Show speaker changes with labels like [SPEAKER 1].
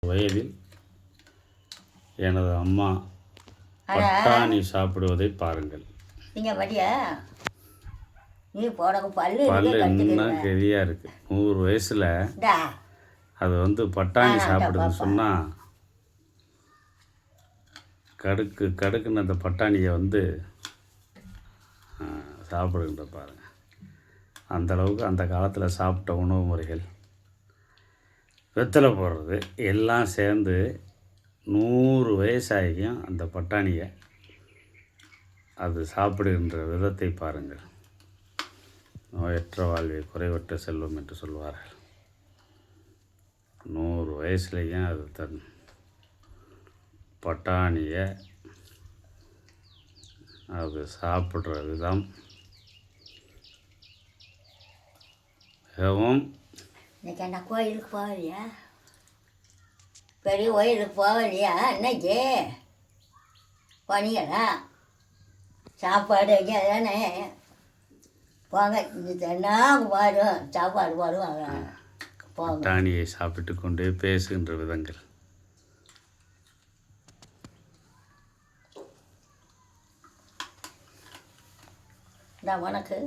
[SPEAKER 1] வயதில் எனது அம்மா பட்டாணி சாப்பிடுவதை பாருங்கள்.
[SPEAKER 2] நீங்கள் வழியா நீ போட
[SPEAKER 1] பல்லு என்ன கெதியாக இருக்குது. 100 வயசில் அது வந்து பட்டாணி சாப்பிடுதுன்னு சொன்னால் கடுக்குன்னு அந்த பட்டாணியை வந்து சாப்பிடுகின்ற பாருங்கள். அந்தளவுக்கு அந்த காலத்தில் சாப்பிட்ட உணவு முறைகள், வெத்தலை போடுறது எல்லாம் சேர்ந்து 100 வயசாகியும் அந்த பட்டாணியை அது சாப்பிடுகின்ற விதத்தை பாருங்கள். நோயற்ற வாழ்வே குறைவற்ற செல்வம் என்று சொல்வார்கள். 100 வயசுலேயும் அது தன் பட்டாணியை அது சாப்பிட்ற விதம் மிகவும்.
[SPEAKER 2] இன்னைக்கு என்ன கோயிலுக்கு போகலையா? பெரிய கோயிலுக்கு போகலையா? இன்னைக்கு போனீங்களா? சாப்பாடு வைக்க தானே போங்க. நாங்கள் வரும் சாப்பாடு வருவாங்க.
[SPEAKER 1] பட்டாணியை சாப்பிட்டு கொண்டே பேசுகின்ற விதங்கள்.
[SPEAKER 2] உனக்கு